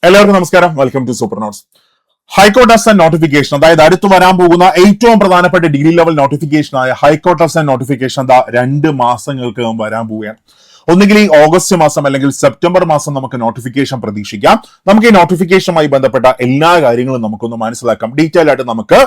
എല്ലാവർക്കും നമസ്കാരം. Welcome to super notes. High court assistant notification, അതായത് അടുത്ത് വരാൻ പോകുന്ന ഏറ്റവും പ്രധാനപ്പെട്ട ഡിഗ്രി ലെവൽ നോട്ടിഫിക്കേഷൻ ആയ ഹൈക്കോർട്ട് അസിസ്റ്റന്റ് നോട്ടിഫിക്കേഷൻ 2 മാസങ്ങൾക്ക് വരാൻ പോവുകയാണ്. ഒന്നുകിൽ ഈ ഓഗസ്റ്റ് മാസം അല്ലെങ്കിൽ സെപ്റ്റംബർ മാസം നമുക്ക് നോട്ടിഫിക്കേഷൻ പ്രതീക്ഷിക്കാം. നമുക്ക് ഈ നോട്ടിഫിക്കേഷനുമായി ബന്ധപ്പെട്ട എല്ലാ കാര്യങ്ങളും നമുക്കൊന്ന് മനസ്സിലാക്കാം. ഡീറ്റെയിൽ ആയിട്ട് നമുക്ക്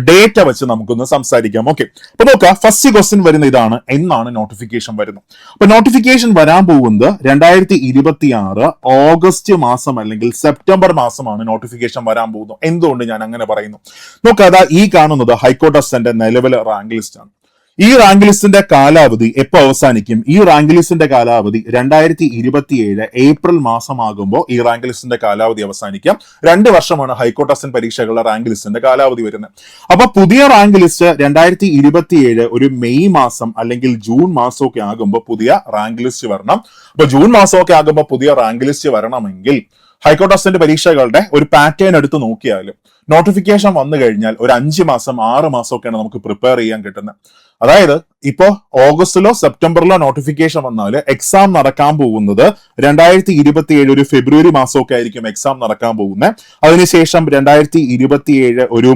ഡേറ്റ വെച്ച് നമുക്കൊന്ന് സംസാരിക്കാം. ഓക്കെ, അപ്പൊ നോക്കാം. ഫസ്റ്റ് ക്വസ്റ്റ്യൻ വരുന്ന ഇതാണ്: എന്നാണ് നോട്ടിഫിക്കേഷൻ വരുന്നത്? അപ്പൊ നോട്ടിഫിക്കേഷൻ വരാൻ പോകുന്നത് 2026 ഓഗസ്റ്റ് മാസം അല്ലെങ്കിൽ സെപ്റ്റംബർ മാസമാണ് നോട്ടിഫിക്കേഷൻ വരാൻ പോകുന്നത്. എന്തുകൊണ്ട് ഞാൻ അങ്ങനെ പറയുന്നു? നോക്കാം, ഈ കാണുന്നത് ഹൈക്കോർട്ട് അസിസ്റ്റന്റ് നിലവിലെ റാങ്ക് ലിസ്റ്റ് ആണ്. ഈ റാങ്ക് ലിസ്റ്റിന്റെ കാലാവധി എപ്പോ അവസാനിക്കും? ഈ റാങ്ക് ലിസ്റ്റിന്റെ കാലാവധി 2027 ഏപ്രിൽ മാസമാകുമ്പോൾ ഈ റാങ്ക് ലിസ്റ്റിന്റെ കാലാവധി അവസാനിക്കാം. 2 വർഷമാണ് ഹൈക്കോർട്ട് അസിസ്റ്റന്റ് പരീക്ഷകളുടെ റാങ്ക് ലിസ്റ്റിന്റെ കാലാവധി വരുന്നത്. അപ്പൊ പുതിയ റാങ്ക് ലിസ്റ്റ് 2027 ഒരു മെയ് മാസം അല്ലെങ്കിൽ ജൂൺ മാസമൊക്കെ ആകുമ്പോൾ പുതിയ റാങ്ക് ലിസ്റ്റ് വരണം. അപ്പൊ ജൂൺ മാസമൊക്കെ ആകുമ്പോൾ പുതിയ റാങ്ക് ലിസ്റ്റ് വരണമെങ്കിൽ ഹൈക്കോർട്ട് അസിസ്റ്റന്റ് പരീക്ഷകളുടെ ഒരു പാറ്റേൺ എടുത്ത് നോക്കിയാൽ നോട്ടിഫിക്കേഷൻ വന്നു കഴിഞ്ഞാൽ ഒരു 5 മാസം 6 മാസമൊക്കെയാണ് നമുക്ക് പ്രിപ്പയർ ചെയ്യാൻ കിട്ടുന്നത്. അതായത് ഇപ്പോ ഓഗസ്റ്റിലോ സെപ്റ്റംബറിലോ നോട്ടിഫിക്കേഷൻ വന്നാൽ എക്സാം നടക്കാൻ പോകുന്നത് 2027 ഒരു ഫെബ്രുവരി മാസമൊക്കെ ആയിരിക്കും എക്സാം നടക്കാൻ പോകുന്നത്. അതിനുശേഷം 2027 ഒരു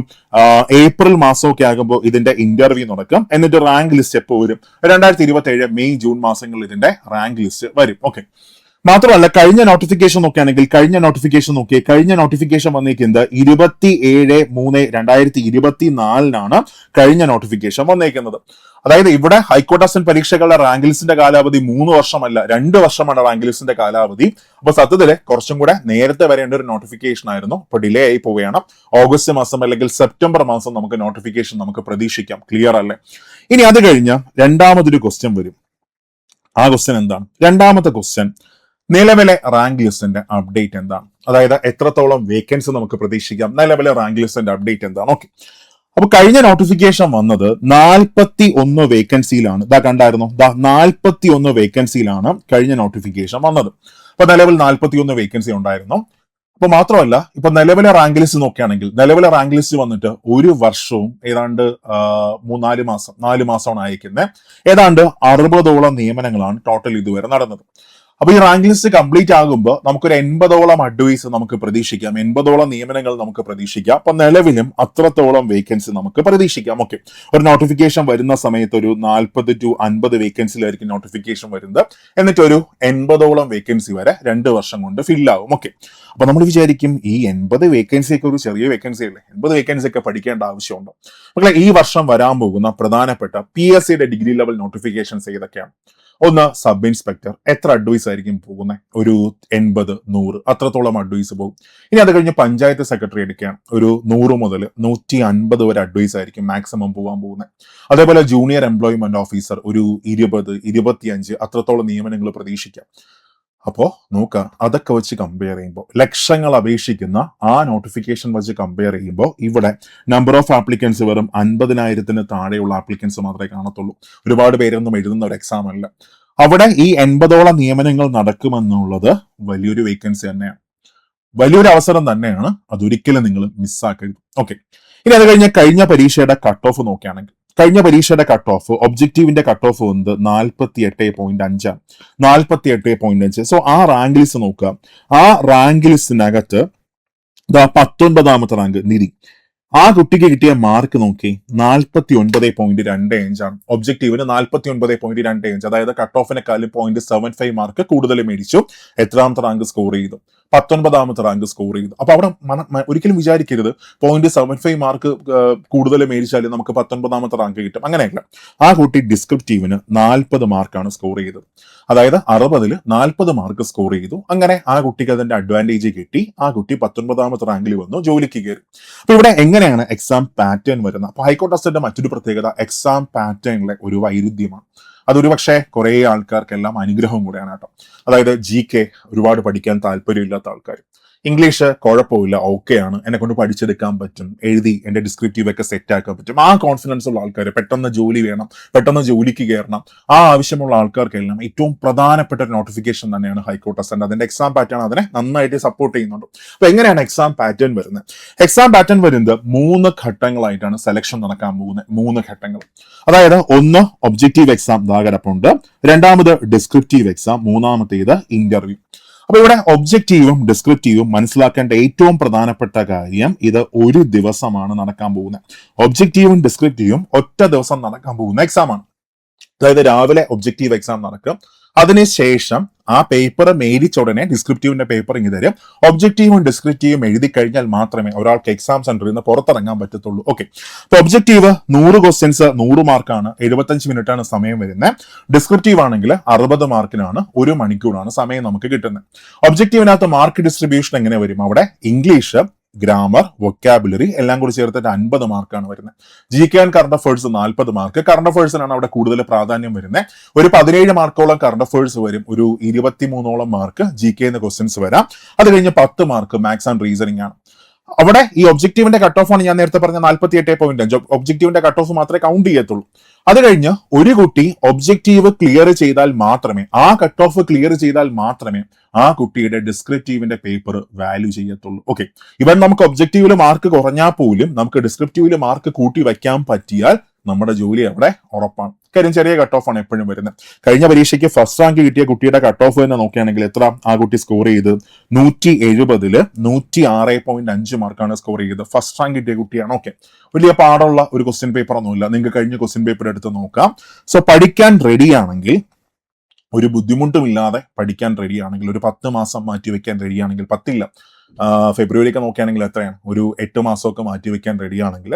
ഏപ്രിൽ മാസമൊക്കെ ആകുമ്പോൾ ഇതിന്റെ ഇന്റർവ്യൂ നടക്കും. എന്നിട്ട് റാങ്ക് ലിസ്റ്റ് എപ്പോൾ വരും? 2027 മെയ് ജൂൺ മാസങ്ങളിൽ ഇതിന്റെ റാങ്ക് ലിസ്റ്റ് വരും. ഓക്കെ, മാത്രമല്ല കഴിഞ്ഞ നോട്ടിഫിക്കേഷൻ നോക്കുകയാണെങ്കിൽ കഴിഞ്ഞ നോട്ടിഫിക്കേഷൻ വന്നേക്കുന്നത് 27/3/2024 കഴിഞ്ഞ നോട്ടിഫിക്കേഷൻ വന്നേക്കുന്നത്. അതായത് ഇവിടെ ഹൈക്കോർട്ട് അസിസ്റ്റന്റ് പരീക്ഷകളുടെ റാങ്ക് ലിസ്റ്റിന്റെ കാലാവധി 3 വർഷമല്ല 2 വർഷമാണ് റാങ്ക് ലിസ്റ്റിന്റെ കാലാവധി. അപ്പൊ സത്യത്തില് കുറച്ചും കൂടെ നേരത്തെ വരേണ്ട ഒരു നോട്ടിഫിക്കേഷൻ ആയിരുന്നു. ഇപ്പൊ ഡിലേ ആയി പോവുകയാണ്. ഓഗസ്റ്റ് മാസം അല്ലെങ്കിൽ സെപ്റ്റംബർ മാസം നമുക്ക് നോട്ടിഫിക്കേഷൻ നമുക്ക് പ്രതീക്ഷിക്കാം. ക്ലിയർ അല്ലേ? ഇനി അത് കഴിഞ്ഞ രണ്ടാമതൊരു ക്വസ്റ്റ്യൻ വരും. ആ ക്വസ്റ്റ്യൻ എന്താണ്? രണ്ടാമത്തെ ക്വസ്റ്റ്യൻ, നിലവിലെ റാങ്ക് ലിസ്റ്റിന്റെ അപ്ഡേറ്റ് എന്താണ്? അതായത് എത്രത്തോളം വേക്കൻസി നമുക്ക് പ്രതീക്ഷിക്കാം? നിലവിലെ റാങ്ക് ലിസ്റ്റിന്റെ അപ്ഡേറ്റ് എന്താണ്? ഓക്കെ, അപ്പൊ കഴിഞ്ഞ നോട്ടിഫിക്കേഷൻ വന്നത് 41 വേക്കൻസിയിലാണ്. കണ്ടായിരുന്നു, 41 വേക്കൻസിയിലാണ് കഴിഞ്ഞ നോട്ടിഫിക്കേഷൻ വന്നത്. അപ്പൊ നിലവിൽ 41 വേക്കൻസി ഉണ്ടായിരുന്നു. അപ്പൊ മാത്രമല്ല, ഇപ്പൊ നിലവിലെ റാങ്ക് ലിസ്റ്റ് നോക്കുകയാണെങ്കിൽ നിലവിലെ റാങ്ക് ലിസ്റ്റ് വന്നിട്ട് ഒരു വർഷവും ഏതാണ്ട് 4 മാസമാണ് അയക്കുന്നത്. ഏതാണ്ട് 60ഓളം നിയമനങ്ങളാണ് ടോട്ടൽ ഇതുവരെ നടന്നത്. അപ്പൊ ഈ റാങ്ക് ലിസ്റ്റ് കംപ്ലീറ്റ് ആകുമ്പോൾ നമുക്കൊരു 80ഓളം അഡ്വൈസ് നമുക്ക് പ്രതീക്ഷിക്കാം, 80ഓളം നിയമനങ്ങൾ നമുക്ക് പ്രതീക്ഷിക്കാം. അപ്പൊ നിലവിലും അത്രത്തോളം വേക്കൻസി നമുക്ക് പ്രതീക്ഷിക്കാം. ഓക്കെ, ഒരു നോട്ടിഫിക്കേഷൻ വരുന്ന സമയത്ത് ഒരു 40 to 50 വേക്കൻസിയിലായിരിക്കും നോട്ടിഫിക്കേഷൻ വരുന്നത്. എന്നിട്ട് ഒരു 80ഓളം വേക്കൻസി വരെ 2 വർഷം കൊണ്ട് ഫില്ലാവും. ഓക്കെ, അപ്പൊ നമ്മൾ വിചാരിക്കും ഈ 80 വേക്കൻസി ഒക്കെ ഒരു ചെറിയ വേക്കൻസി അല്ലേ, 80 വേക്കൻസി ഒക്കെ പഠിക്കേണ്ട ആവശ്യമുണ്ടോ? മക്കളെ, ഈ വർഷം വരാൻ പോകുന്ന പ്രധാനപ്പെട്ട PSCയുടെ ഡിഗ്രി ലെവൽ നോട്ടിഫിക്കേഷൻസ് ഏതൊക്കെയാണ്? ഒന്ന്, സബ് ഇൻസ്പെക്ടർ. എത്ര അഡ്വൈസ് ആയിരിക്കും പോകുന്നത്? ഒരു 80, 100 അത്രത്തോളം അഡ്വൈസ് പോകും. ഇനി അത് കഴിഞ്ഞ് പഞ്ചായത്ത് സെക്രട്ടറി എടുക്കുകയാണ്. ഒരു 100 മുതൽ 150 വരെ അഡ്വൈസ് ആയിരിക്കും മാക്സിമം പോകാൻ പോകുന്നത്. അതേപോലെ ജൂനിയർ എംപ്ലോയ്മെന്റ് ഓഫീസർ ഒരു 20, 25 അത്രത്തോളം നിയമനങ്ങൾ പ്രതീക്ഷിക്കാം. അപ്പോ നോക്കുക, അതൊക്കെ വെച്ച് കമ്പയർ ചെയ്യുമ്പോൾ ലക്ഷങ്ങൾ അപേക്ഷിക്കുന്ന ആ നോട്ടിഫിക്കേഷൻ വെച്ച് കമ്പയർ ചെയ്യുമ്പോൾ ഇവിടെ നമ്പർ ഓഫ് ആപ്ലിക്കൻസ് വെറും 50,000 താഴെയുള്ള ആപ്ലിക്കൻസ് മാത്രമേ കാണത്തുള്ളൂ. ഒരുപാട് പേരൊന്നും എഴുതുന്ന ഒരു എക്സാം അല്ല. അവിടെ ഈ 80ഓളം നിയമനങ്ങൾ നടക്കുമെന്നുള്ളത് വലിയൊരു വേക്കൻസി തന്നെയാണ്, വലിയൊരു അവസരം തന്നെയാണ്. അതൊരിക്കലും നിങ്ങൾ മിസ്സാക്കരുത്. ഓക്കെ, ഇനി അത് കഴിഞ്ഞ പരീക്ഷയുടെ കട്ട് ഓഫ് നോക്കുകയാണെങ്കിൽ കഴിഞ്ഞ പരീക്ഷയുടെ കട്ട് ഓഫ് ഒബ്ജക്റ്റീവിന്റെ കട്ട് ഓഫ് വന്നത് 48.5 48.5. സോ ആ റാങ്ക് ലിസ്റ്റ് നോക്കുക. ആ റാങ്ക് ലിസ്റ്റിനകത്ത് 19ാമത്തെ റാങ്ക് നിധി. ആ കുട്ടിക്ക് കിട്ടിയ മാർക്ക് നോക്കി 49.25 ആണ്. ഒബ്ജക്റ്റീവിന് 49.25, അതായത് കട്ട് ഓഫിനെക്കാളും 0.75 മാർക്ക് കൂടുതൽ മേടിച്ചു. എത്രാമത്തെ റാങ്ക് സ്കോർ ചെയ്തു? 19ാമത്തെ റാങ്ക് സ്കോർ ചെയ്തു. അപ്പൊ അവിടെ ഒരിക്കലും വിചാരിക്കരുത് 0.75 മാർക്ക് കൂടുതൽ മേടിച്ചാൽ നമുക്ക് 19ാമത്തെ റാങ്ക് കിട്ടും. അങ്ങനെയല്ല. ആ കുട്ടി ഡിസ്ക്രിപ്റ്റീവിന് 40 മാർക്കാണ് സ്കോർ ചെയ്തത്. അതായത് 60ൽ 40 മാർക്ക് സ്കോർ ചെയ്തു. അങ്ങനെ ആ കുട്ടിക്ക് അതിന്റെ അഡ്വാൻറ്റേജ് കിട്ടി. ആ കുട്ടി 19ാമത്തെ റാങ്കിൽ വന്നു, ജോലിക്ക് കയറി. അപ്പൊ ഇവിടെ എങ്ങനെയാണ് എക്സാം പാറ്റേൺ വരുന്നത്? അപ്പൊ ഹൈക്കോർട്ട് അസിസ്റ്റന്റ് മറ്റൊരു പ്രത്യേകത എക്സാം പാറ്റേണിലെ ഒരു വൈരുദ്ധ്യമാണ്. അതൊരു പക്ഷേ കുറെ ആൾക്കാർക്കെല്ലാം അനുഗ്രഹം കൂടെയാണ് കേട്ടോ. അതായത് GK ഒരുപാട് പഠിക്കാൻ താല്പര്യമില്ലാത്ത ആൾക്കാർ, ഇംഗ്ലീഷ് കുഴപ്പമില്ല, ഓക്കെയാണ്, എന്നെ കൊണ്ട് പഠിച്ചെടുക്കാൻ പറ്റും, എഴുതി എന്റെ ഡിസ്ക്രിപ്റ്റീവ് ഒക്കെ സെറ്റ് ആക്കാൻ പറ്റും, ആ കോൺഫിഡൻസ് ഉള്ള ആൾക്കാർ, പെട്ടെന്ന് ജോലി വേണം, പെട്ടെന്ന് ജോലിക്ക് കയറണം, ആ ആവശ്യമുള്ള ആൾക്കാർക്കെല്ലാം ഏറ്റവും പ്രധാനപ്പെട്ട ഒരു നോട്ടിഫിക്കേഷൻ തന്നെയാണ് ഹൈക്കോർട്ട് അസിസ്റ്റന്റ്. അതിന്റെ എക്സാം പാറ്റേൺ അതിനെ നന്നായിട്ട് സപ്പോർട്ട് ചെയ്യുന്നുണ്ട്. അപ്പൊ എങ്ങനെയാണ് എക്സാം പാറ്റേൺ വരുന്നത്? എക്സാം പാറ്റേൺ വരുന്നത് 3 ഘട്ടങ്ങളായിട്ടാണ് സെലക്ഷൻ നടക്കാൻ പോകുന്നത്. 3 ഘട്ടങ്ങൾ. അതായത് ഒന്ന് ഒബ്ജക്റ്റീവ് എക്സാം കിടപ്പുണ്ട്, രണ്ടാമത് ഡിസ്ക്രിപ്റ്റീവ് എക്സാം, മൂന്നാമത്തേത് ഇന്റർവ്യൂ. അപ്പൊ ഇവിടെ ഒബ്ജക്റ്റീവും ഡിസ്ക്രിപ്റ്റീവും മനസ്സിലാക്കേണ്ട ഏറ്റവും പ്രധാനപ്പെട്ട കാര്യം, ഇത് ഒരു ദിവസമാണ് നടക്കാൻ പോകുന്നത്. ഒബ്ജക്റ്റീവും ഡിസ്ക്രിപ്റ്റീവും ഒറ്റ ദിവസം നടക്കാൻ പോകുന്ന എക്സാം ആണ്. അതായത് രാവിലെ ഒബ്ജക്റ്റീവ് എക്സാം നടക്കും, അതിനുശേഷം ആ പേപ്പർ മേടിച്ച ഉടനെ ഡിസ്ക്രിപ്റ്റീവിന്റെ പേപ്പർ ഇങ്ങ് തരും. ഒബ്ജക്റ്റീവും ഡിസ്ക്രിപ്റ്റീവും എഴുതി കഴിഞ്ഞാൽ മാത്രമേ ഒരാൾക്ക് എക്സാം സെന്ററിൽ നിന്ന് പുറത്തിറങ്ങാൻ പറ്റത്തുള്ളൂ. ഓക്കെ, അപ്പൊ ഒബ്ജക്റ്റീവ് 100 ക്വസ്റ്റ്യൻസ് 100 മാർക്കാണ്, 75 മിനിറ്റാണ് സമയം വരുന്നത്. ഡിസ്ക്രിപ്റ്റീവ് ആണെങ്കിൽ 60 മാർക്കിനാണ്, 1 മണിക്കൂറാണ് സമയം നമുക്ക് കിട്ടുന്നത്. ഒബ്ജക്റ്റീവിനകത്ത് മാർക്ക് ഡിസ്ട്രിബ്യൂഷൻ എങ്ങനെ വരും? അവിടെ ഇംഗ്ലീഷ്, ഗ്രാമർ, വൊക്കാബുലറി എല്ലാം കൂടി ചേർത്തിട്ട് 50 മാർക്കാണ് വരുന്നത്. GK and current affairs 40 mark. Current അഫേഴ്സിനാണ് അവിടെ കൂടുതൽ പ്രാധാന്യം വരുന്നത്. ഒരു 17 മാർക്കോളം കറണ്ട് അഫേഴ്സ് വരും, ഒരു 23ഓളം മാർക്ക് GK എന്ന് ക്വസ്റ്റ്യൻസ് വരാം. അത് കഴിഞ്ഞ് 10 മാർക്ക് മാത്സ് ആൻഡ് റീസണിംഗ് ആണ്. അവിടെ ഈ ഒബ്ജക്റ്റീവിന്റെ കട്ട് ഓഫ് ആണ് ഞാൻ നേരത്തെ പറഞ്ഞ 48.5. ഒബ്ജക്റ്റീവിന്റെ കട്ട് ഓഫ് മാത്രമേ കൗണ്ട് ചെയ്യത്തുള്ളൂ. അത് കഴിഞ്ഞ് ഒരു കുട്ടി ഒബ്ജക്റ്റീവ് ക്ലിയർ ചെയ്താൽ മാത്രമേ, ആ കട്ട് ഓഫ് ക്ലിയർ ചെയ്താൽ മാത്രമേ ആ കുട്ടിയുടെ ഡിസ്ക്രിപ്റ്റീവിന്റെ പേപ്പർ വാല്യൂ ചെയ്യത്തുള്ളൂ. ഓക്കെ, ഇവൻ നമുക്ക് ഒബ്ജക്റ്റീവില് മാർക്ക് കുറഞ്ഞാൽ പോലും നമുക്ക് ഡിസ്ക്രിപ്റ്റീവില് മാർക്ക് കൂട്ടി വയ്ക്കാൻ പറ്റിയാൽ നമ്മുടെ ജോലി അവിടെ ഉറപ്പാണ്. കാര്യം ചെറിയ കട്ട് ഓഫ് ആണ് എപ്പോഴും വരുന്നത്. കഴിഞ്ഞ പരീക്ഷയ്ക്ക് ഫസ്റ്റ് റാങ്ക് കിട്ടിയ കുട്ടിയുടെ കട്ട് ഓഫ് തന്നെ നോക്കുകയാണെങ്കിൽ എത്ര ആ കുട്ടി സ്കോർ ചെയ്ത്? 170 106.5 മാർക്കാണ് സ്കോർ ചെയ്തത്. ഫസ്റ്റ് റാങ്ക് കിട്ടിയ കുട്ടിയാണ്. ഓക്കെ, വലിയ പാടുള്ള ഒരു ക്വസ്റ്റ്യൻ പേപ്പർ ഒന്നുമില്ല, നിങ്ങൾക്ക് കഴിഞ്ഞ ക്വസ്റ്റ്യൻ പേപ്പർ എടുത്ത് നോക്കാം. സോ പഠിക്കാൻ റെഡിയാണെങ്കിൽ, ഒരു ബുദ്ധിമുട്ടുമില്ലാതെ പഠിക്കാൻ റെഡിയാണെങ്കിൽ, ഒരു 10 മാസം മാറ്റി വെക്കാൻ റെഡിയാണെങ്കിൽ, 10 ഇല്ല, ഫെബ്രുവരിയൊക്കെ നോക്കുകയാണെങ്കിൽ എത്രയാണ്, ഒരു 8 മാസമൊക്കെ മാറ്റി വെക്കാൻ റെഡിയാണെങ്കിൽ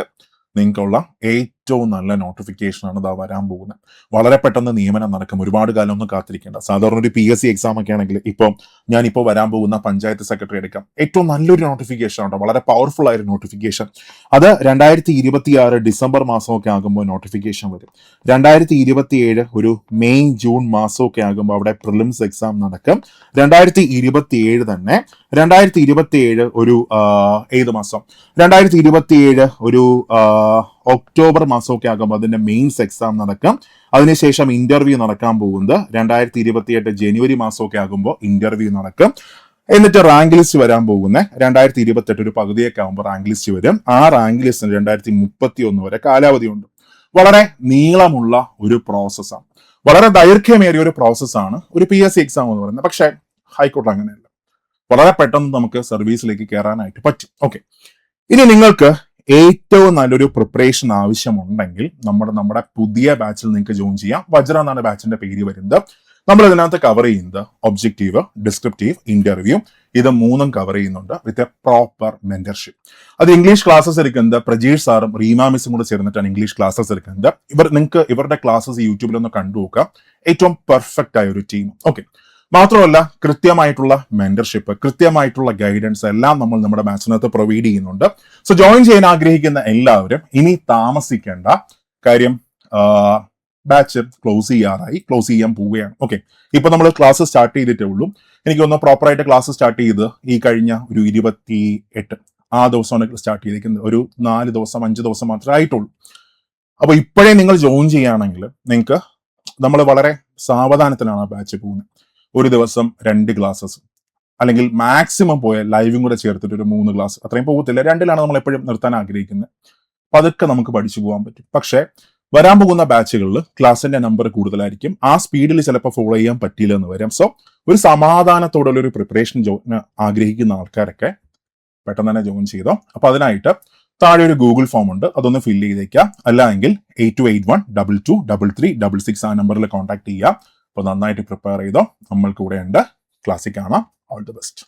നിങ്ങൾക്കുള്ള ഏറ്റവും നല്ല നോട്ടിഫിക്കേഷൻ ആണ് ഇതാ വരാൻ പോകുന്നത്. വളരെ പെട്ടെന്ന് നിയമനം നടക്കും, ഒരുപാട് കാലം ഒന്നും കാത്തിരിക്കേണ്ട. സാധാരണ ഒരു PSC എക്സാം ഒക്കെ ആണെങ്കിൽ ഞാനിപ്പോൾ വരാൻ പോകുന്ന പഞ്ചായത്ത് സെക്രട്ടറി എടുക്കാം, ഏറ്റവും നല്ലൊരു നോട്ടിഫിക്കേഷൻ ആണ്, വളരെ പവർഫുൾ ആയൊരു നോട്ടിഫിക്കേഷൻ. അത് 2026 ഡിസംബർ മാസമൊക്കെ ആകുമ്പോൾ നോട്ടിഫിക്കേഷൻ വരും. 2027 ഒരു മെയ് ജൂൺ മാസമൊക്കെ ആകുമ്പോൾ അവിടെ പ്രിലിംസ് എക്സാം നടക്കും. 2027 തന്നെ 2027 ഒരു ഏത് മാസം, 2027 ഒരു ഒക്ടോബർ മാസമൊക്കെ ആകുമ്പോൾ അതിന്റെ മെയിൻസ് എക്സാം നടക്കും. അതിനുശേഷം ഇന്റർവ്യൂ നടക്കാൻ പോകുന്നത് 2028 ജനുവരി മാസമൊക്കെ ആകുമ്പോൾ ഇന്റർവ്യൂ നടക്കും. എന്നിട്ട് റാങ്ക് ലിസ്റ്റ് വരാൻ പോകുന്ന 2028 ഒരു പകുതിയൊക്കെ ആകുമ്പോൾ റാങ്ക് ലിസ്റ്റ് വരും. ആ റാങ്ക് ലിസ്റ്റിന് 2031 വരെ കാലാവധിയുണ്ട്. വളരെ നീളമുള്ള ഒരു പ്രോസസ്സാണ്, വളരെ ദൈർഘ്യമേറിയ ഒരു പ്രോസസ്സാണ് ഒരു PSC എക്സാം എന്ന് പറയുന്നത്. പക്ഷേ ഹൈക്കോർട്ട് അങ്ങനെയല്ല, വളരെ പെട്ടെന്ന് നമുക്ക് സർവീസിലേക്ക് കയറാനായിട്ട് പറ്റും. ഓക്കെ, ഇനി നിങ്ങൾക്ക് ഏറ്റവും നല്ലൊരു പ്രിപ്പറേഷൻ ആവശ്യമുണ്ടെങ്കിൽ നമ്മുടെ പുതിയ ബാച്ചിൽ നിങ്ങൾക്ക് ജോയിൻ ചെയ്യാം. വജ്ര എന്നാണ് ബാച്ചിന്റെ പേര് വരുന്നത്. നമ്മൾ ഇതിനകത്ത് കവർ ചെയ്യുന്നത് ഒബ്ജക്റ്റീവ്, ഡിസ്ക്രിപ്റ്റീവ്, ഇന്റർവ്യൂ, ഇത് 3ഉം കവർ ചെയ്യുന്നുണ്ട് വിത്ത് എ പ്രോപ്പർ മെന്റർഷിപ്പ്. അത് ഇംഗ്ലീഷ് ക്ലാസ്സസ് എടുക്കുന്നത് പ്രജീഷ് സാറും റീമ മിസ്സും കൂടെ ചേർന്നിട്ടാണ് ഇംഗ്ലീഷ് ക്ലാസ്സസ് എടുക്കുന്നത്. നിങ്ങൾക്ക് ഇവരുടെ ക്ലാസ്സസ് യൂട്യൂബിലൊന്ന് കണ്ടു നോക്കാം. ഏറ്റവും പെർഫെക്റ്റ് ആയ ഒരു ടീം. ഓക്കെ, മാത്രമല്ല കൃത്യമായിട്ടുള്ള മെന്റർഷിപ്പ്, കൃത്യമായിട്ടുള്ള ഗൈഡൻസ് എല്ലാം നമ്മൾ നമ്മുടെ ബാച്ചിനകത്ത് പ്രൊവൈഡ് ചെയ്യുന്നുണ്ട്. സോ ജോയിൻ ചെയ്യാൻ ആഗ്രഹിക്കുന്ന എല്ലാവരും ഇനി താമസിക്കേണ്ട. കാര്യം ബാച്ച് ക്ലോസ് ചെയ്യാൻ പോവുകയാണ്. ഓക്കെ, ഇപ്പൊ നമ്മൾ ക്ലാസ് സ്റ്റാർട്ട് ചെയ്തിട്ടേ ഉള്ളൂ. എനിക്കൊന്ന് പ്രോപ്പറായിട്ട് ക്ലാസ് സ്റ്റാർട്ട് ചെയ്ത് ഈ കഴിഞ്ഞ ഒരു 28 ആ ദിവസമാണ് സ്റ്റാർട്ട് ചെയ്തിരിക്കുന്നത്. ഒരു 4 ദിവസം 5 ദിവസം മാത്രമേ ആയിട്ടുള്ളൂ. അപ്പൊ ഇപ്പോഴേ നിങ്ങൾ ജോയിൻ ചെയ്യുകയാണെങ്കിൽ നിങ്ങൾക്ക്, നമ്മൾ വളരെ സാവധാനത്തിലാണ് ആ ബാച്ച് പോകുന്നത്. ഒരു ദിവസം 2 ക്ലാസ്സസ്, അല്ലെങ്കിൽ മാക്സിമം പോയ ലൈവും കൂടെ ചേർത്തിട്ട് ഒരു 3 ക്ലാസ്, അത്രയും പോകത്തില്ല. 2ലാണ് നമ്മൾ എപ്പോഴും നിർത്താൻ ആഗ്രഹിക്കുന്നത്. അപ്പൊ അതൊക്കെ നമുക്ക് പഠിച്ചു പോകാൻ പറ്റും. പക്ഷേ വരാൻ പോകുന്ന ബാച്ചുകളിൽ ക്ലാസിന്റെ നമ്പർ കൂടുതലായിരിക്കും, ആ സ്പീഡിൽ ചിലപ്പോൾ ഫോളോ ചെയ്യാൻ പറ്റിയില്ല എന്ന് വരും. സോ ഒരു സമാധാനത്തോടുള്ള ഒരു പ്രിപ്പറേഷൻ ആഗ്രഹിക്കുന്ന ആൾക്കാരൊക്കെ പെട്ടെന്ന് തന്നെ ജോയിൻ ചെയ്തോ. അപ്പൊ അതിനായിട്ട് താഴെ ഒരു ഗൂഗിൾ ഫോം ഉണ്ട്, അതൊന്ന് ഫില്ല് ചെയ്തേക്കാം. അല്ലെങ്കിൽ 8281223366 ആ നമ്പറിൽ കോൺടാക്ട് ചെയ്യുക. അപ്പൊ നന്നായിട്ട് പ്രിപ്പയർ ചെയ്തോ, നമ്മൾക്ക് ഇവിടെ ഉണ്ട്. ക്ലാസ്സിൽ കാണാം. All the best.